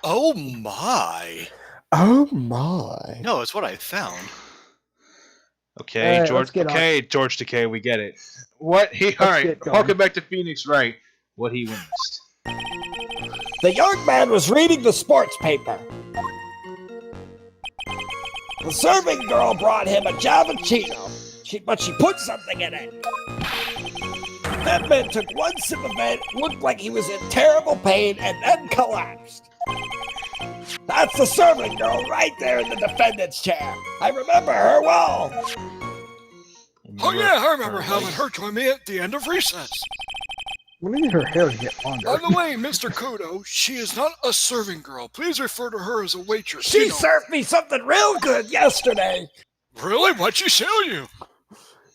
Oh my! Oh my. No, it's what I found. Okay, Alright, George. let's get on. Okay, George Takei, we get it. What he? All right, get going. welcome back to Phoenix Wright. What he witnessed. The young man was reading the sports paper. The serving girl brought him a Javachino, but she put something in it. That man took one sip of it, looked like he was in terrible pain, and then collapsed. That's the serving girl right there in the defendant's chair. I remember her well. Oh yeah, I remember having her join me at the end of recess. When did her hair get longer? By the way, Mr. Kudo, she is not a serving girl. Please refer to her as a waitress. She served me something real good yesterday. Really? What'd she sell you?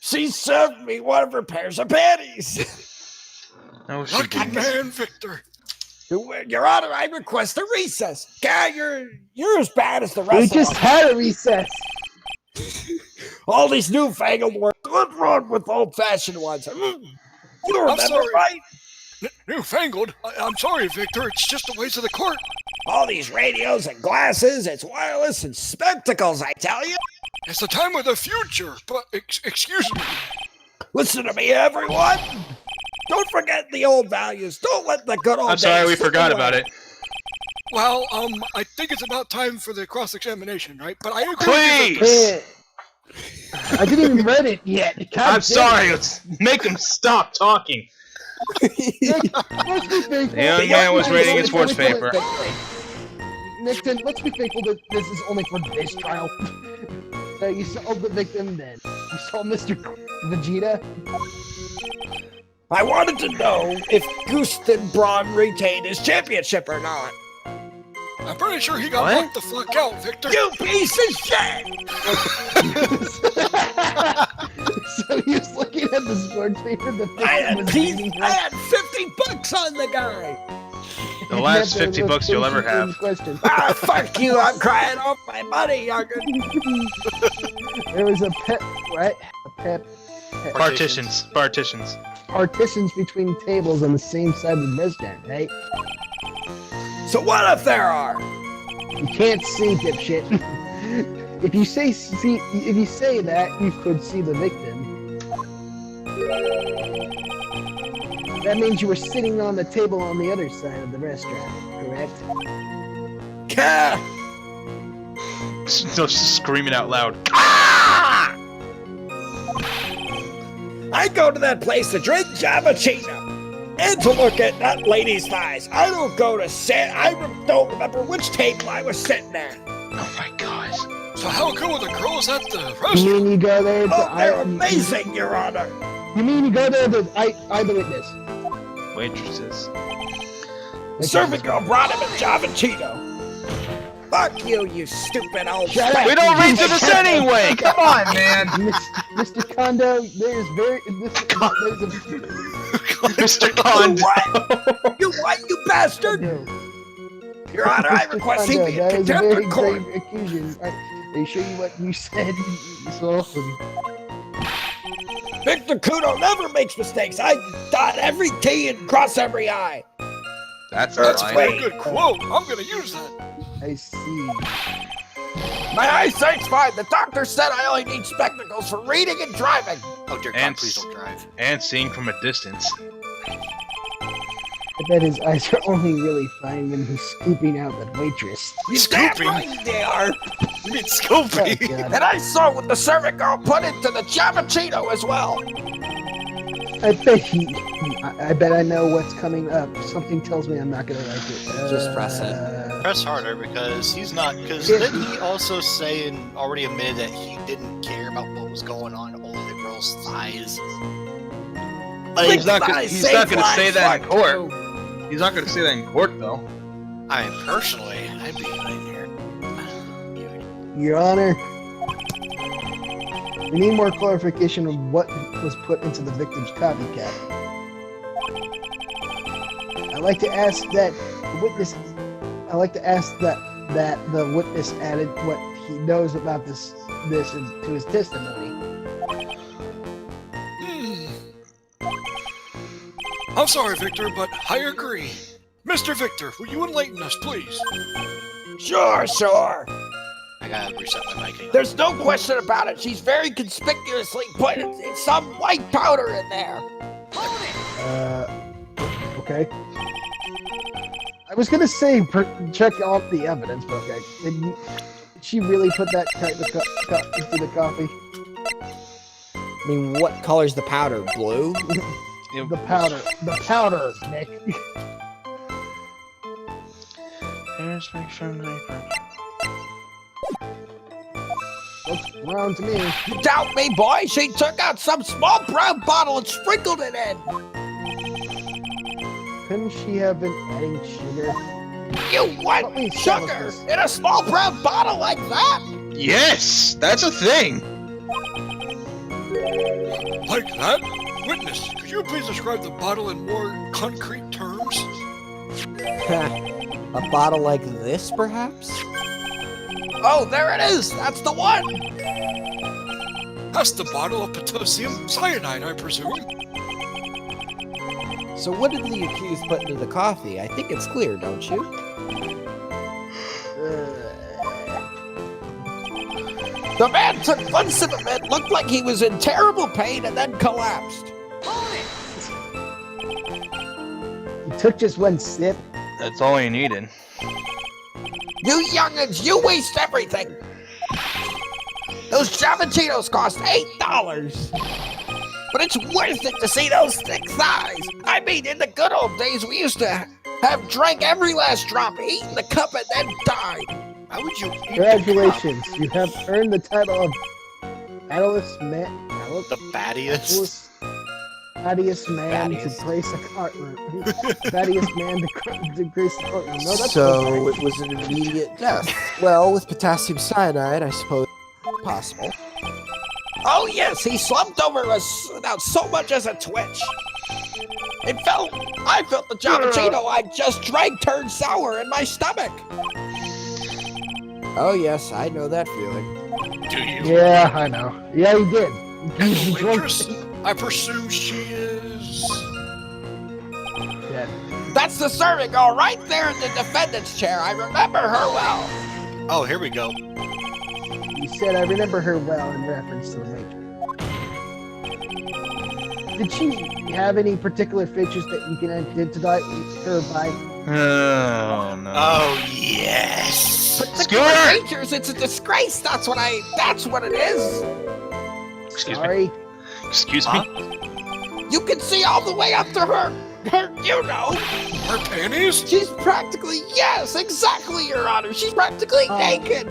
She served me one of her pairs of panties. No, she Lucky didn't. man, Victor. Your Honor, I request a recess. God, you're as bad as the We rest just of them. had a recess. All these newfangled words. What's wrong with old-fashioned ones? You remember, sorry. right? Newfangled? I'm sorry, Victor. It's just the ways of the court. All these radios and glasses, it's wireless and spectacles, I tell you. It's the time of the future. But excuse me. Listen to me, everyone. Don't forget the old values. Don't let the good old I'm sorry, days we slip forgot away. about it. Well, I think it's about time for the cross-examination, right? But I agree with you, Victor. Please. I didn't even read it yet. God I'm damn sorry. Let's make him stop talking. Let's be thankful. The young man was reading his sports Wait, paper. Nixon, let's be thankful that this is only for this trial. So you saw the victim then. You saw Mr. Vegeta. I wanted to know if Gustin Braun retained his championship or not. I'm pretty sure he got What? knocked the fuck out, Victor. You piece of shit! So he was looking at the sports paper. The I victim was had, reading I had 50 bucks on the guy. The last 50 bucks you'll ever have. Question. Ah, fuck you! I'm crying off my money, youngin. There was a pet, right? A pet. Partitions. Partitions between tables on the same side of the restaurant, right? So what if there are? You can't see, dipshit. If you say that, you could see the victim. That means you were sitting on the table on the other side of the restaurant, correct? Ka! Just screaming out loud. I go to that place to drink Javachino and to look at that lady's thighs. I don't go to sit. Don't remember which table I was sitting at. Oh my gosh. So how good were the girls at the You restaurant? mean you go there to Oh, they're amazing, Your Honor. You mean you go there to I the witness? Waitresses. The servant girl brought him a Javachino. Fuck you, you stupid old Shut fat- up. We don't read to this anyway! Come on, man! Mr. Kondo, there's a Mr. You Kondo. what? You what, you bastard? no. Your Honor, I Mr. request he Kondo, be in that is a contempt very of court. grave accusation. They show you what you said. So, Victor Kudo never makes mistakes. I dot every T and cross every I. That's That's fine. great. Very good quote. I'm gonna use that. I see. My eyesight's fine. The doctor said I only need spectacles for reading and driving. Oh dear And God, please don't drive. And seeing from a distance. I bet his eyes are only really fine when he's scooping out that waitress. You Scooping? damn right they are. You mean Oh, Scopy? God. And I saw what the servant girl put into the Javachino as well. I bet I know what's coming up. Something tells me I'm not gonna like it. Just press it. Press harder because he's not. Because Yeah. didn't he also say and already admitted that he didn't care about what was going on, only the girl's thighs? But he's not gonna Thighs say save that lives, in fuck court. you. He's not gonna say that in court, though. I mean, personally, I'd be in here. Your Honor, we need more clarification of what was put into the victim's copycat. I'd like to ask that the witness. I'd like to ask that the witness added what he knows about this to his testimony. I'm sorry, Victor, but I agree. Mr. Victor, will you enlighten us, please? Sure. I gotta reset my mic. There's no question about it. She's very conspicuously put some white powder in there. Okay. I was gonna say check out the evidence, but okay. Did she really put that type of into the coffee? I mean, what color's the powder? Blue? The powder, Nick. Here's my friend. Looks brown to me. You doubt me, boy? She took out some small brown bottle and sprinkled it in. Couldn't she have been adding sugar? You what? Let me tell us Sugar this. in a small brown bottle like that? Yes, that's a thing. Like that? Witness, could you please describe the bottle in more concrete terms? A bottle like this, perhaps? Oh, there it is. That's the one. That's the bottle of potassium cyanide, I presume. So what did the accused put into the coffee? I think it's clear, don't you? The man took one sip of it, looked like he was in terrible pain, and then collapsed. He took just one sip. That's all you needed. You youngins, you waste everything. Those Javachinos cost $8. But it's worth it to see those thick thighs. I mean, in the good old days, we used to have drank every last drop, eaten the cup, and then died. Why would you? Congratulations, you have earned the title of baddest man. The battiest. Baddest man to grace a courtroom. Baddest man to grace the courtroom. No, that's So not it was an immediate death. Well, with potassium cyanide, I suppose possible. Oh yes, he slumped over us without so much as a twitch. I felt the Javachino I just drank turned sour in my stomach. Oh yes, I know that feeling. Do you? Yeah, I know. Yeah, he did. And He the drunk- waitress? I presume she is... Yeah. That's the serving girl right there in the defendant's chair. I remember her well. Oh, here we go. You said I remember her well in reference to the Matrix. Did she have any particular features that you can identify her by? Oh no. Oh yes. Particular Skewer! features, it's a disgrace. That's what it is. Excuse me. Sorry. Excuse me. You can see all the way up to her, you know. Her panties? She's practically, yes, exactly, Your Honor. She's practically naked.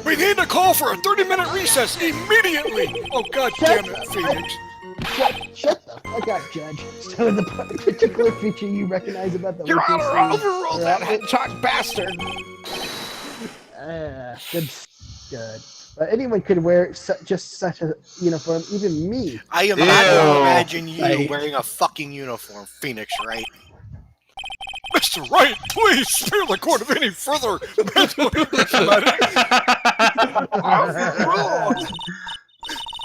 We need to call for a 30-minute recess immediately! Oh, god damn it, Phoenix. Shut the fuck up, Judge. So the particular feature you recognize about the Your waitress Honor, is- overruled that hedgehog bastard. Good. Anyone could wear just such a uniform, even me. I am Ew. not going to imagine you Right. wearing a fucking uniform, Phoenix, right? Mr. Wright, please spare the court of any further mental Overruled.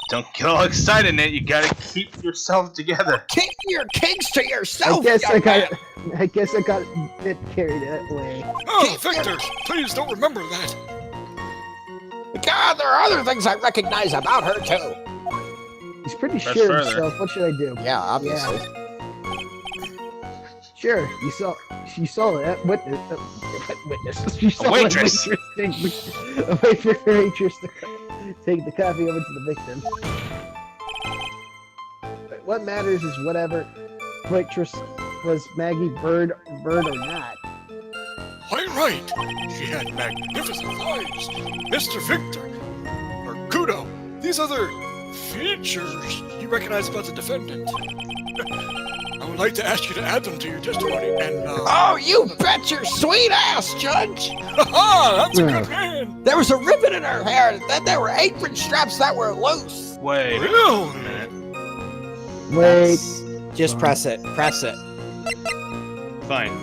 Don't get all excited, Nate. You gotta keep yourself together. Keep your kinks to I yourself. guess young I got man. I guess I got a bit carried away. Oh, Victor, please don't remember that. God, there are other things I recognize about her too. He's pretty Press sure of further. himself. What should I do? Yeah, obviously. Sure, you saw that witness. You saw waitress. A waitress to take the coffee over to the victim. But what matters is whatever waitress was Maggie Bird or not. Quite right. She had magnificent thighs. Mr. Victor, or Kudo, these other features you recognize about the defendant. I would like to ask you to add them to your testimony, and, Oh, you bet your sweet ass, Judge. haha, that's a good man. There was a ribbon in her hair, and then there were apron straps that were loose. Wait. Really? Wait, Just press it. Press it. Fine.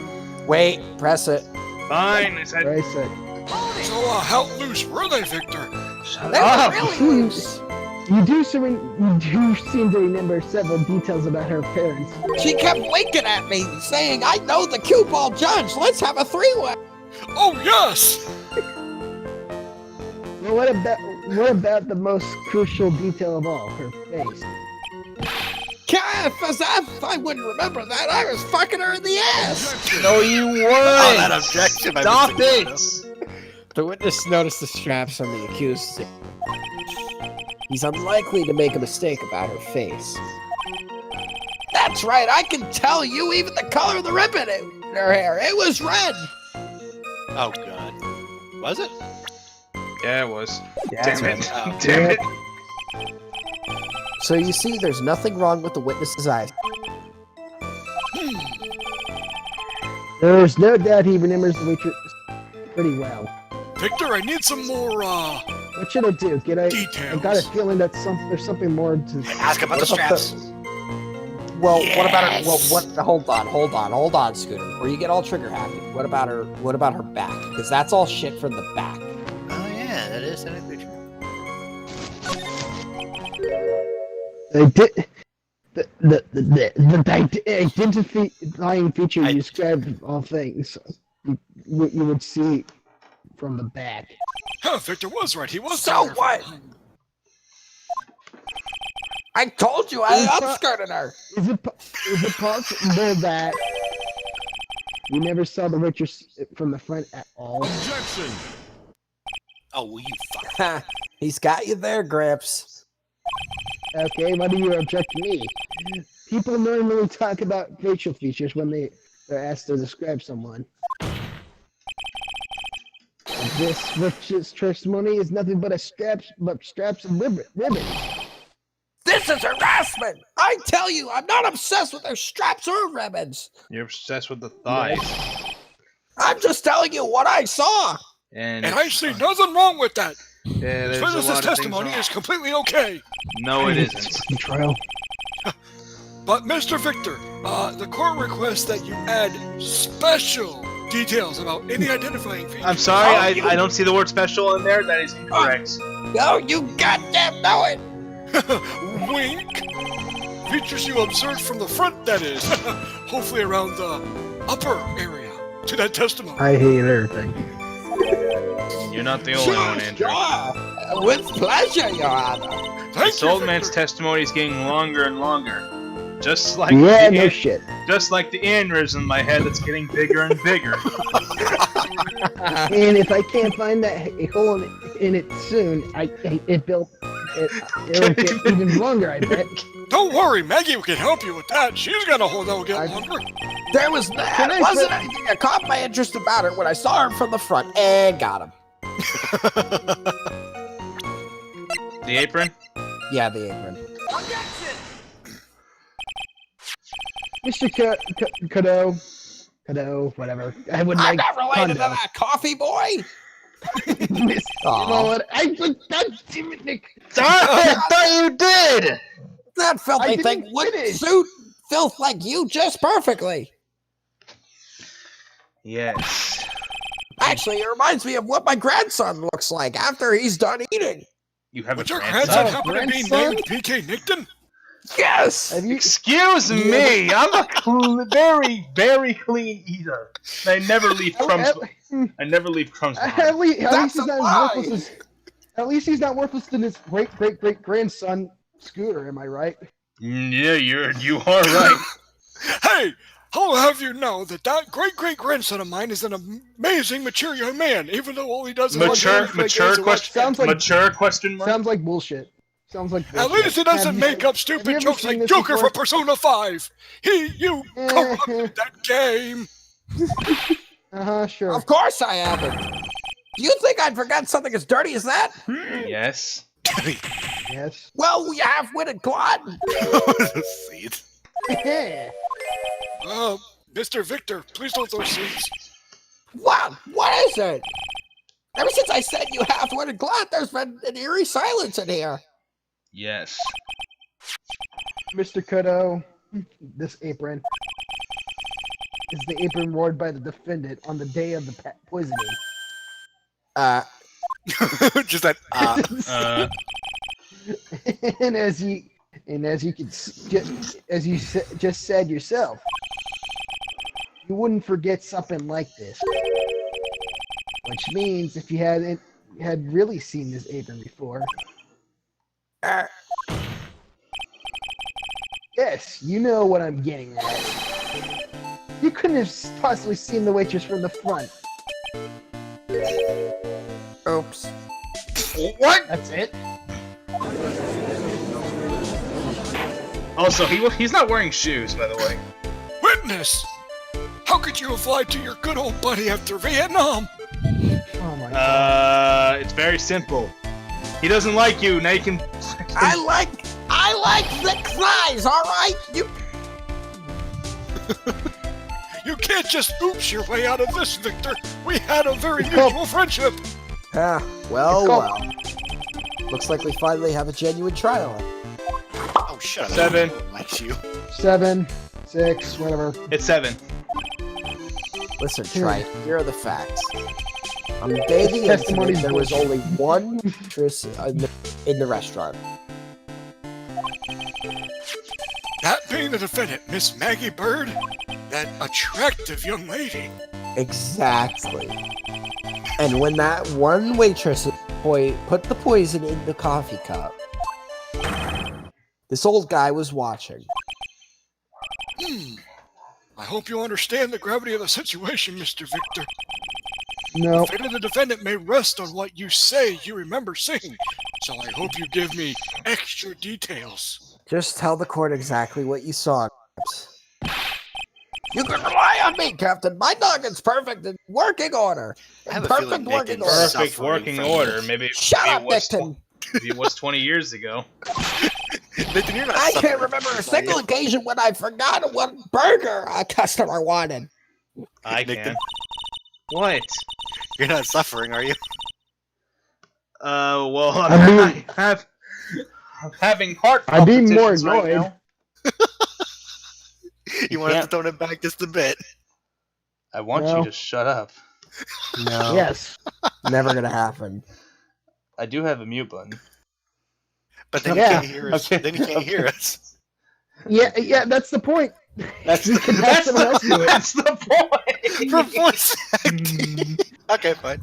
Wait, press it. Fine. I said. what I said. So, how loose were they, Victor? Shut They were up. really loose. You do seem to remember several details about her parents. She kept winking at me, saying, "I know the cue ball judge. Let's have a three-way." Oh, yes! Well, what about the most crucial detail of all, her face? I wouldn't remember that. I was fucking her in the ass. No, you Oh, weren't. that objective. I Stop didn't think it. about The witness noticed the straps on the accused. He's unlikely to make a mistake about her face. That's right. I can tell you even the color of the ribbon in her hair. It was red. Oh god. Was it? Yeah, it was. Yeah, Damn that's it. Oh. Damn it. So you see, there's nothing wrong with the witness's eyes. There's no doubt he remembers the waitress pretty well. Victor, I need some more, What should I do? I details. got a feeling that there's something more to. Ask about the What about straps. Well, what about her? Yes! Well, hold on, Scooter. Before you get all trigger happy, what about her? What about her back? Because that's all shit from the back. Oh yeah, that is a picture. I did. The identifying feature you described all things you would see from the back. Huh, Victor was right. He was So there. what? I told you I upskirted her. Is it possible that you never saw the waitress from the front at all? Oh, will you fuck? Ha! He's got you there, Gramps. Okay, why do you object to me? People normally talk about facial features when they're asked to describe someone. This witch's testimony is nothing but straps and ribbons. This is harassment. I tell you, I'm not obsessed with her straps or ribbons. You're obsessed with the thighs. I'm just telling you what I saw. And And I see nothing wrong with that. yeah, there's a Witness's lot of things testimony wrong. is completely okay. No, it isn't. Trial. But Mr. Victor, the court requests that you add special details about any identifying features. I'm sorry, I don't see the word special in there. That is incorrect. No, you goddamn know it. Wink. Features you observed from the front, that is. Hopefully around the upper area to that testimony. I hate everything. You're not the only one, Andrew. Sure. With pleasure, Your Honor. Thank This you, old man's Victor. testimony is getting longer and longer. Just like Yeah, the no shit. just like the aneurysm in my head that's getting bigger and bigger. And if I can't find that hole in it soon, it'll get even longer, I bet. Don't worry, Maggie can help you with that. She's gonna hold out get longer. There was Can I wasn't say- anything that caught my interest about her when I saw her from the front and got him. The apron? Yeah, the apron. Mr. Kudo, whatever. I would I'm like not related to Kudo. that coffee boy. Miss, you know what? Nick. I thought you did! That filthy didn't thing would finish. suit filth like you just perfectly. Yes. Actually, it reminds me of what my grandson looks like after he's done eating. You have Would a your grandson? grandson happen to be grandson? named PK Nickton? Yes. Have you? Excuse me, I'm a very, very clean eater. I never leave crumbs. I never leave crumbs At behind. least, That's he's a not lie. as worthless as. At least he's not worthless than his great grandson Scooter. Am I right? Yeah, you are right. Hey, I'll have you know that great grandson of mine is an amazing, mature young man, even though all he does is Mature question. Sounds like Mature question mark. sounds like bullshit. Sounds like At bullshit. least he doesn't Have you make seen- up have you stupid ever jokes seen like this Joker before? from Persona 5. Corrupted that game. Sure. Of course I haven't. Do you think I'd forget something as dirty as that? Yes. Yes. Well, we half-witted clod. See it. Yeah. Mr. Victor, please don't throw seeds. What? What is it? Ever since I said you half-witted clod, there's been an eerie silence in here. Yes. Mr. Kudo, this apron is the apron worn by the defendant on the day of the poisoning. Just that. and as you just said yourself, you wouldn't forget something like this. Which means if you had really seen this apron before, yes, you know what I'm getting at. You couldn't have possibly seen the waitress from the front. Oops. What? That's it. Also, he's not wearing shoes, by the way. Witness! How could you have lied to your good old buddy after Vietnam? Oh my god. It's very simple. He doesn't like you. Now you can. I like thick thighs. All right, you. You can't just oops your way out of this, Victor. We had a very mutual friendship. Ah, well. Looks like we finally have a genuine trial. Oh, shut up. 7. No one likes you. 7, 6, whatever. It's 7. Listen, Trite, here are the facts. On the day of the incident, there was only one waitress in the restaurant. That being the defendant, Miss Maggie Bird, that attractive young lady. Exactly. And when that one waitress put the poison in the coffee cup, this old guy was watching. I hope you understand the gravity of the situation, Mr. Victor. No. The fate of the defendant may rest on what you say you remember seeing, so I hope you give me extra details. Just tell the court exactly what you saw. You can rely on me, Captain. My nugget's perfect in working order. I have a Perfect feeling working Nathan's order. Perfect suffering working from order. this. Maybe Shut up, it was Nickton. maybe it was 20 years ago. Nathan, you're not I suffering can't remember from a this, single are you? occasion when I forgot what burger a customer wanted. I Nick, can. What? You're not suffering, are you? Well, I'm having heart I'd be more palpitations right annoyed. now. You want us can't- to throw it back just a bit. I want No. you to shut up. No, Yes. never gonna happen. I do have a mute button. But then Yeah. you can't hear us. Okay. Then you can't hear us. Yeah, that's the point. That's We can have someone else do it. that's the point. For voice acting. Okay, fine.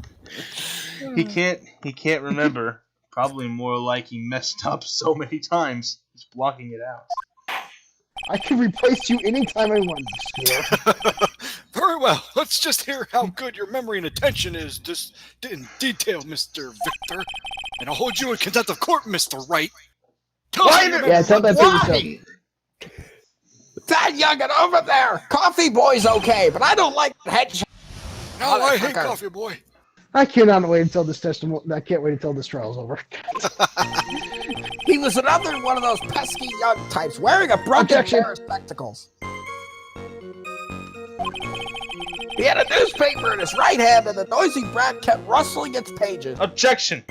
He can't remember. Probably more like he messed up so many times. He's blocking it out. I can replace you anytime I want. Score. Very well. Let's just hear how good your memory and attention is just in detail, Mr. Victor. And I'll hold you in contempt of court, Mr. Wright. Tell us what you Yeah, tell that to Why? yourself. That youngin' over there, coffee boy's okay, but I don't like head. Now I hate Motherfucker. coffee, boy. I cannot wait until this testimony. I can't wait until this trial's over. He was another one of those pesky young types wearing a broken Objection. pair of spectacles. He had a newspaper in his right hand, and the noisy brat kept rustling its pages. Objection!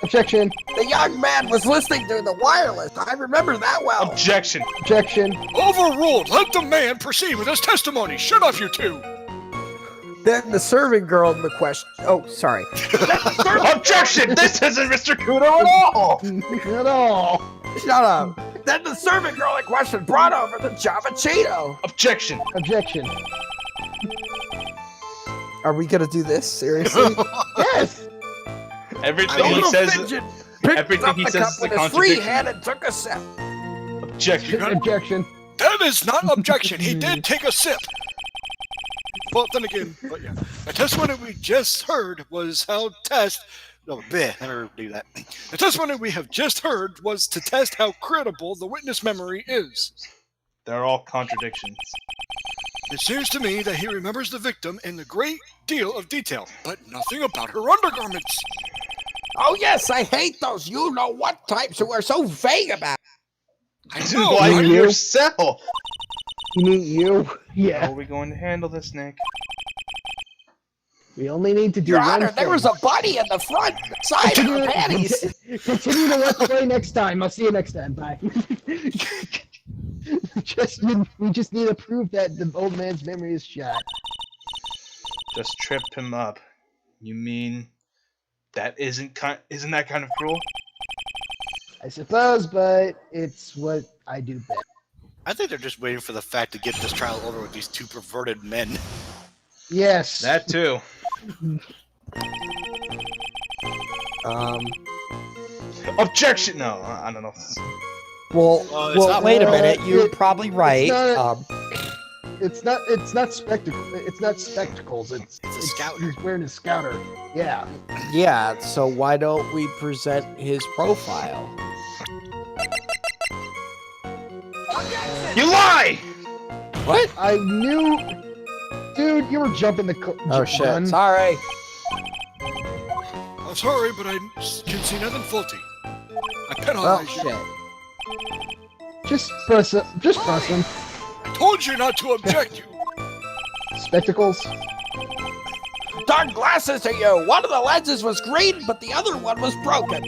Objection. The young man was listening to the wireless. I remember that well. Objection! Objection. Overruled. Let the man proceed with his testimony. Shut up, you two. Then the serving girl in the question. Oh, sorry. Objection! This isn't Mr. Kudo at all! At all. Shut up. Then the serving girl in question brought over the Javachino. Objection! Objection. Are we gonna do this seriously? Yes. Everything he Little says. fidget picked everything up he the says cup is a with his free contradiction. hand and took a sip. Objection! Objection. That is not objection. He did take a sip. Well, then again, but yeah. The testimony we just heard was how test. No, bleh, never do that. The testimony we have just heard was to test how credible the witness memory is. They're all contradictions. It seems to me that he remembers the victim in a great deal of detail, but nothing about her undergarments. Oh yes, I hate those you-know-what types who are so vague about. I know, Like right? you. yourself! You mean you? How Yeah. are we going to handle this, Nick? We only need to do Your one Honor, thing. there was a bunny in the front side of her panties. Continue to let's play next time. I'll see you next time. Bye. We just need to prove that the old man's memory is shot. Just trip him up. You mean that isn't that kind of cruel? I suppose, but it's what I do best. I think they're just waiting for the fact to get this trial over with these two perverted men. Yes. That too. Objection! No, I don't know. Well, it's not- wait a minute. You're it- probably right. It's not spectacle. It's not spectacles. It's a scouter. He's wearing a scouter. Yeah. Yeah, so why don't we present his profile? You lie! What? I knew, dude. You were jumping the. Oh shit! gun. Sorry. I'm sorry, but I can see nothing faulty. I Oh penalize you. shit! Just press it. Just press him. I told you not to object, you. Spectacles. Dark glasses to you! One of the lenses was green, but the other one was broken.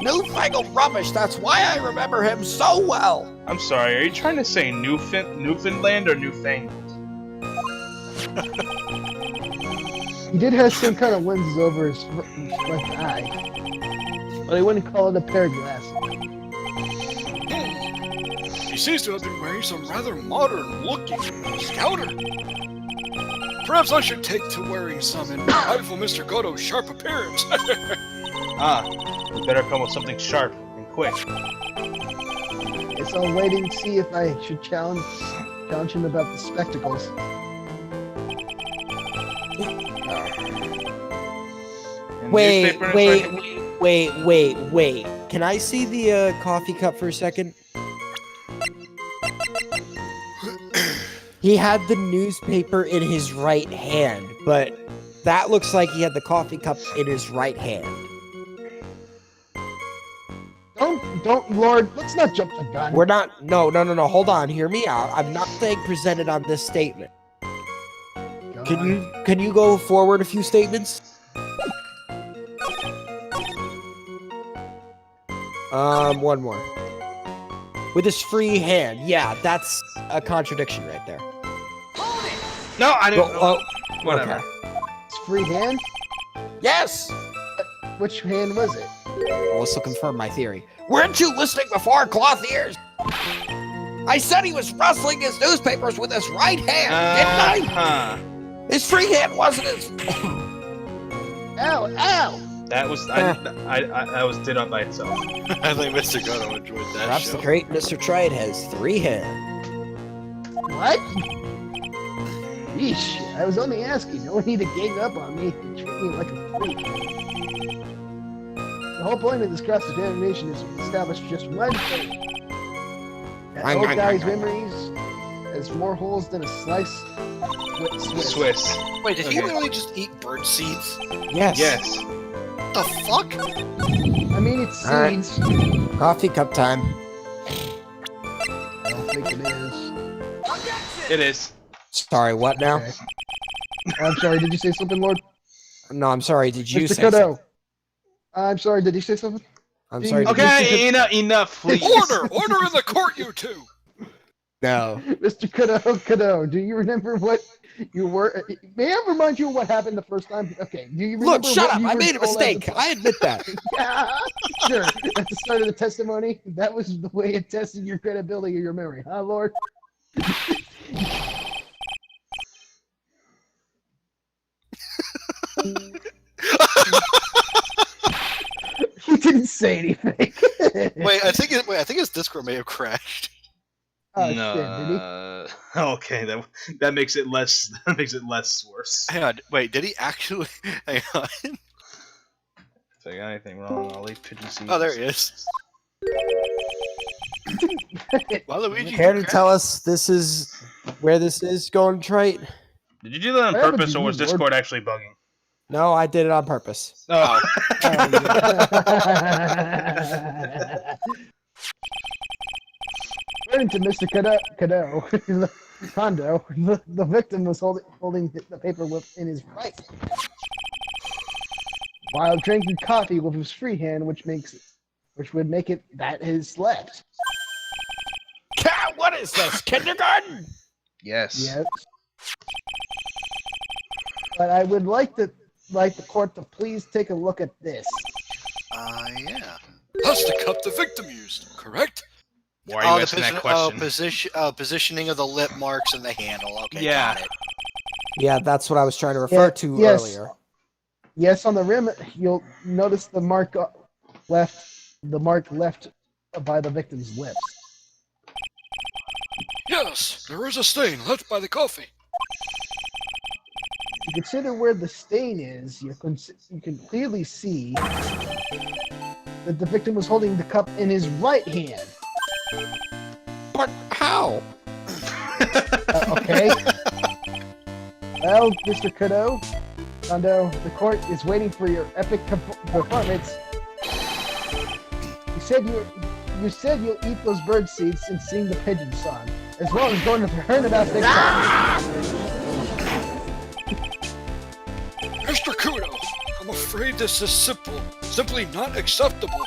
Newfangled rubbish, that's why I remember him so well! I'm sorry, are you trying to say Newfoundland or Newfangled? He did have some kind of lenses over his left eye, but I wouldn't call it a pair of glasses. He seems to have been wearing some rather modern-looking scouter. Perhaps I should take to wearing some in rival Mr. Kudo's sharp appearance. You better come with something sharp and quick. Guess I'll wait and see if I should challenge him about the spectacles. And Wait, newspaper in his right- wait. Can I see the coffee cup for a second? He had the newspaper in his right hand, but that looks like he had the coffee cup in his right hand. Don't, Lord. Let's not jump the gun. We're not. No. Hold on. Hear me out. I'm not saying presented on this statement. Can you go forward a few statements? One more. With his free hand. Yeah, that's a contradiction right there. No, I didn't. Oh, Whatever. okay. It's free hand. Yes. Which hand was it? Well, this will confirm my theory. Weren't you listening before, cloth ears? I said he was rustling his newspapers with his right hand, didn't I? His free hand wasn't his. Ow! Ow! That was I was did on by itself. I think Mr. Kudo enjoyed that Perhaps show. the great Mr. Trite has 3 hands. What? Yeesh! I was only asking. No one need to gang up on me and treat me like a freak. The whole point of this cross-examination is to establish just one thing. That old guy's memories has more holes than a slice with Swiss. Wait, did he Okay. really just eat bird seeds? Yes. Yes. What the fuck? I mean, it's All right. seeds. Coffee cup time. I don't think it is. It is. Sorry, what now? Okay. I'm sorry, did you say something, Lord? No, I'm sorry. Did you Mr. say something? Kudo. I'm sorry, did you say something? I'm sorry. did Okay, enough, please. Order in the court, you two. No. Mr. Kudo, do you remember what you were? May I remind you of what happened the first time? Okay, do you remember? Look, shut what up. you I were made a told mistake. I admit that. Yeah, sure. At the start of the testimony, that was the way it tested your credibility or your memory, huh, Lord? He didn't say anything. Wait, I think his Discord may have crashed. Oh, No. shit, did he? Okay, that makes it less worse. Hang on, wait, did he actually? Hang on. If I got anything wrong, I'll leave pigeon seeds. Oh, there he is. Waluigi, Care to crashed. tell us this is where this is going, Trite? Did you do that on I haven't purpose, or was used Discord actually bugging? No, I did it on purpose. Oh. According to Mr. Kondo, the victim was holding the paper in his right, while drinking coffee with his free hand, which would make it that his left. Cat, what is this? Kindergarten? Yes. Yes. But I would like the court to please take a look at this. Yeah. That's the cup the victim used, correct? Why are you asking that question? Positioning of the lip marks and the handle. Okay, Yeah. got it. Yeah, that's what I was trying to refer to yes. earlier. Yes, on the rim, you'll notice the mark left by the victim's lips. Yes, there is a stain left by the coffee. If you consider where the stain is, you can clearly see that the victim was holding the cup in his right hand. But how? Okay. Well, Mr. Kudo, Kondo, the court is waiting for your epic performance. You said you'll eat those bird seeds and sing the pigeon song, as well as going to Turnabout TikTok. Mr. Kudo, I'm afraid this is simply not acceptable.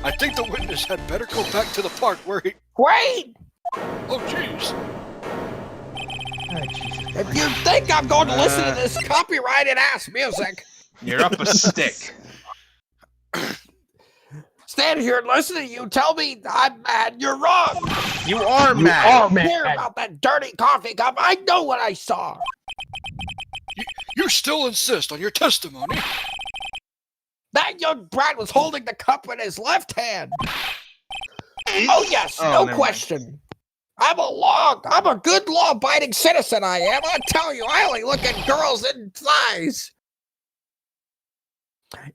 I think the witness had better go back to the park where he... Wait! Oh, jeez. If you think I'm going to listen to this copyrighted ass music, You're up a stick. stand here and listen to you tell me I'm mad, you're wrong. You are mad. Oh, I don't care about that dirty coffee cup. I know what I saw. You still insist on your testimony? That young brat was holding the cup in his left hand. Oh yes, Oh, no never question. I'm a good law-abiding citizen, I am. I tell you, I only look at girls in thighs.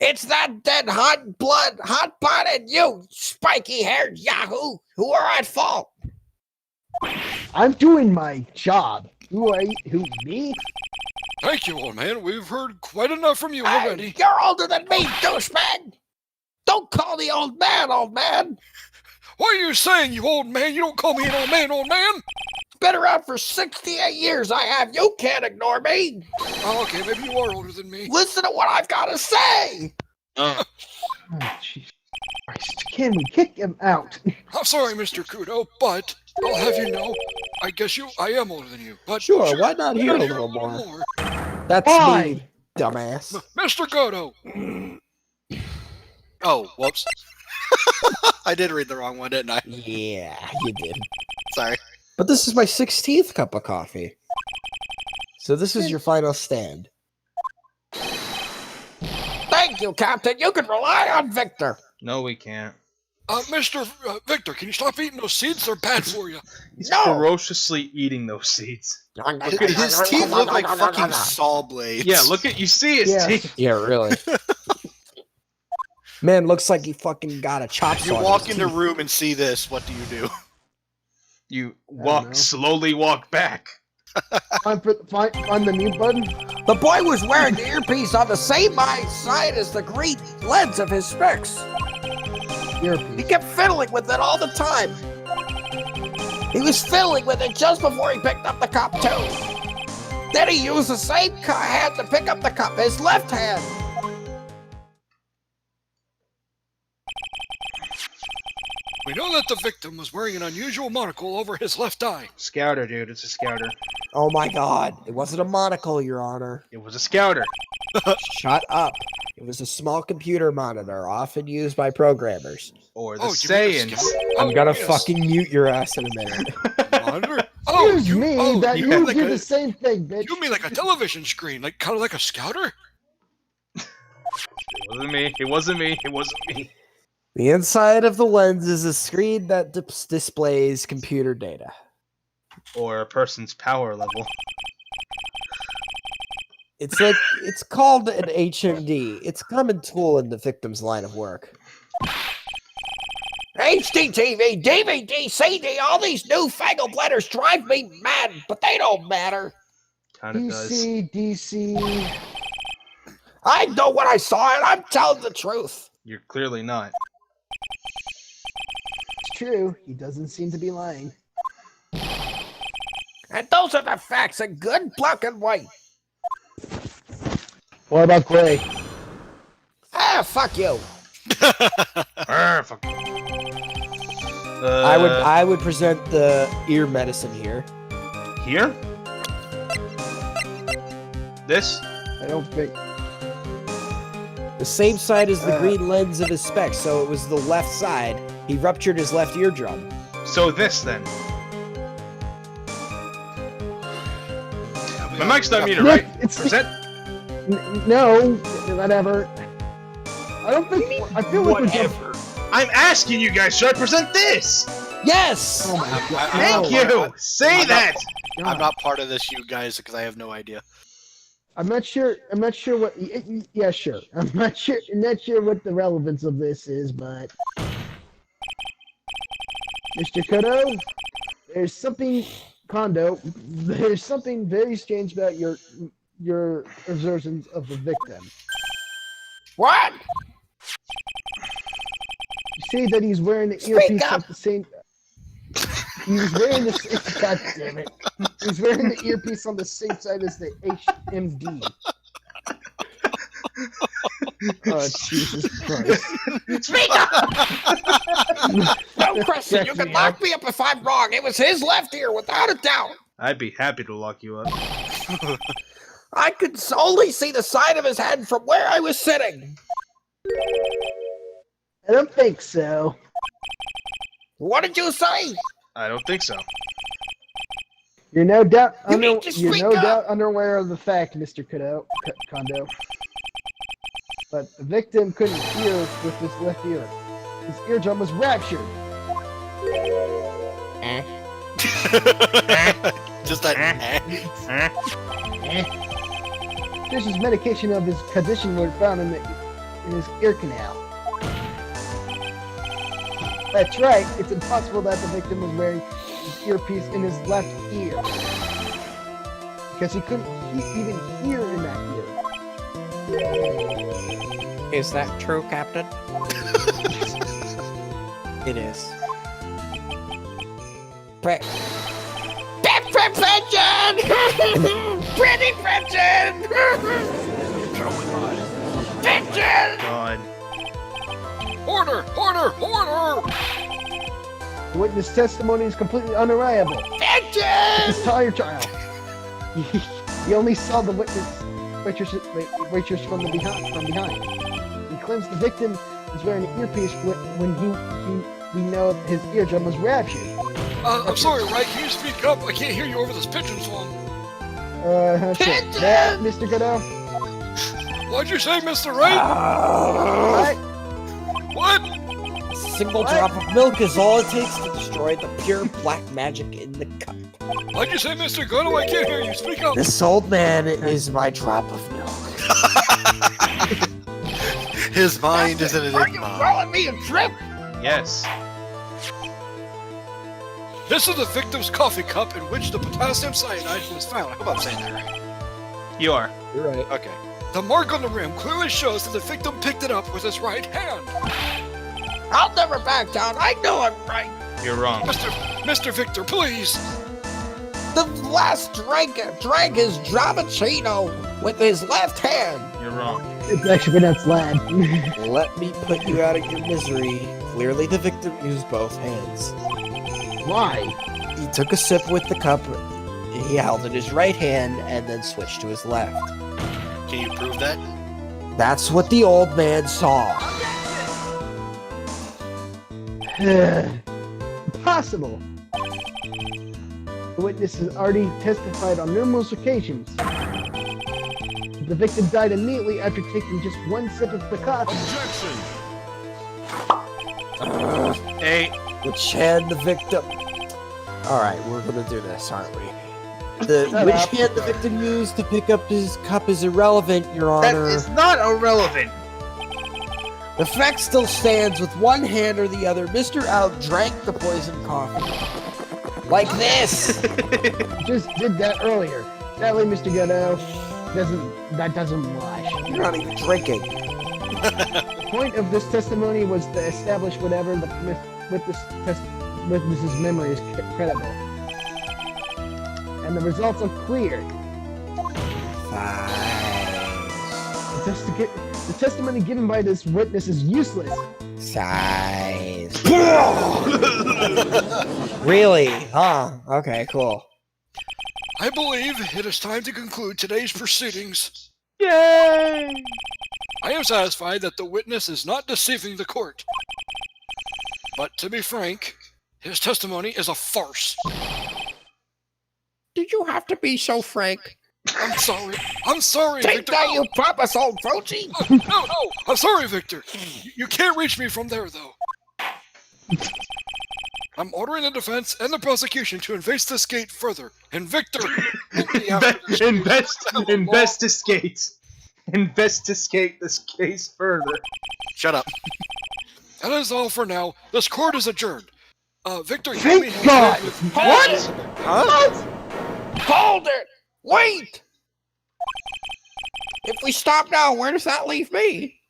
It's that dead hot blood, hot pot, and you, spiky-haired yahoo, who are at fault. I'm doing my job. Who, me? Thank you, old man. We've heard quite enough from you already. Hey, you're older than me, douchebag. Don't call me old man, old man. What are you saying, you old man? You don't call me an old man, old man? Been around for 68 years, I have. You can't ignore me. Oh, okay, maybe you are older than me. Listen to what I've got to say. Oh, Jesus Christ. Can we kick him out? I'm sorry, Mr. Kudo, but I'll have you know, I am older than you. But Sure, why not hear a little more? That's Fine. me, dumbass. Mr. Kudo. Oh, whoops. I did read the wrong one, didn't I? Yeah, you did. Sorry. But this is my 16th cup of coffee. So this is your final stand. Thank you, Captain. You can rely on Victor. No, we can't. Mr. Victor, can you stop eating those seeds? They're bad for you. He's No. ferociously eating those seeds. His teeth look like fucking saw blades. Yeah, look at you see his Yeah. teeth. Yeah, really. Man, looks like he fucking got a chop saw. You in walk his into a teeth. room and see this. What do you do? You know. slowly walk back. Find the mute button. The boy was wearing the earpiece on the same side as the green lens of his specs. He Earpiece. kept fiddling with it all the time. He was fiddling with it just before he picked up the cup, too. Then he used the same hand to pick up the cup, his left hand. We know that the victim was wearing an unusual monocle over his left eye. Scouter, dude. It's a scouter. Oh my god, it wasn't a monocle, Your Honor. It was a scouter. Shut up. It was a small computer monitor, often used by programmers. Or the Oh, you mean the Saiyans. scout? I'm Oh, gonna yes. fucking mute your ass in a minute. Monitor? Oh, Excuse me, that you you mean like do a, the same thing, bitch. you mean like a television screen, like kind of like a scouter? It wasn't me. It wasn't me. It wasn't me. The inside of the lens is a screen that displays computer data. Or a person's power level. It's called an HMD. It's a common tool in the victim's line of work. HDTV, DVD, CD, all these newfangled letters drive me mad, but they don't matter. Kinda does. DC. I know what I saw and I'm telling the truth. You're clearly not. It's true. He doesn't seem to be lying. And those are the facts in good black and white. What about Gray? Ah, fuck you. Fuck. I would present the ear medicine here. Here? This? I don't think. The same side as the green lens of his specs, so it was the left side. He ruptured his left eardrum. So this then. My mic's not muted, right? Percent? No, whatever. I don't think. I feel like we're just. I'm asking you guys, should I present this? Yes! Oh my god! Thank you! Say that! I'm not part of this, you guys, because I have no idea. I'm not sure what. Yeah, sure. I'm not sure what the relevance of this is, but Mr. Kudo, there's something very strange about your observations of the victim. What? You say that he's wearing the earpiece at the same. He was wearing the same. God damn it! He was wearing the earpiece on the same side as the HMD. Oh Jesus Christ! Speak up! No, Christian, you can lock me up if I'm wrong. It was his left ear, without a doubt. I'd be happy to lock you up. I could only see the side of his head from where I was sitting. I don't think so. What did you say? I don't think so. You're no doubt You need to speak up. unaware of the fact, Mr. Kondo. But the victim couldn't hear with his left ear. His eardrum was ruptured. Just that. This is medication of his condition were found in his ear canal. That's right. It's impossible that the victim was wearing his earpiece in his left ear because he couldn't even hear in that ear. Is that true, Captain? It is. Pigeon! Pretty pigeon! Pigeon! God. Order! The witness testimony is completely unreliable. Pigeon! This entire trial, he only saw the waitress from behind. He claims the victim was wearing an earpiece when we know his eardrum was ruptured. I'm sorry, Wright, can you speak up? I can't hear you over this pigeon song. Sure. That, Mr. Kudo? What'd you say, Mr. Wright? What? A single drop of milk is all it takes to destroy the pure black magic in the cup. What'd you say, Mr. Kudo? I can't hear you. Speak up. This old man is my drop of milk. His mind is an Are you enigma. calling me a trip? Yes. This is the victim's coffee cup in which the potassium cyanide was found. I hope I'm saying that right. You are. You're right. Okay. The mark on the rim clearly shows that the victim picked it up with his right hand. I'll never back down. I know I'm right. You're wrong. Mr. Victor, please. The last drank his Dramacino with his left hand. You're wrong. It's actually pronounced lad. Let me put you out of your misery. Clearly the victim used both hands. Why? He took a sip with the cup, he held it in his right hand, and then switched to his left. Can you prove that? That's what the old man saw. Impossible. The witness has already testified on numerous occasions. The victim died immediately after taking just one sip of the coffee. Hey, Which hand the victim... Alright, we're gonna do this, aren't we? Which hand the victim used to pick up his cup is irrelevant, Your that Honor. is not irrelevant. The fact still stands with one hand or the other. Mr. Out drank the poisoned coffee. Like this! Just did that earlier. Sadly, Mr. Kudo, that doesn't wash. You're not even drinking. The point of this testimony was to establish whatever the witness's memory is credible. And the results are clear. The testimony given by this witness is useless. Size. Really? Huh? Okay, cool. I believe it is time to conclude today's proceedings. Yay! I am satisfied that the witness is not deceiving the court. But to be frank, his testimony is a farce. Did you have to be so frank? I'm sorry. I'm sorry, Take Victor. that, No. you pompous old Fauci! No. I'm sorry, Victor. You can't reach me from there, though. I'm ordering the defense and the prosecution to investigate further. And Victor, Investigate this case further. Shut up. That is all for now. This court is adjourned. Victor, Thank help me God! with What? Huh? Hold it! Wait! If we stop now, where does that leave me?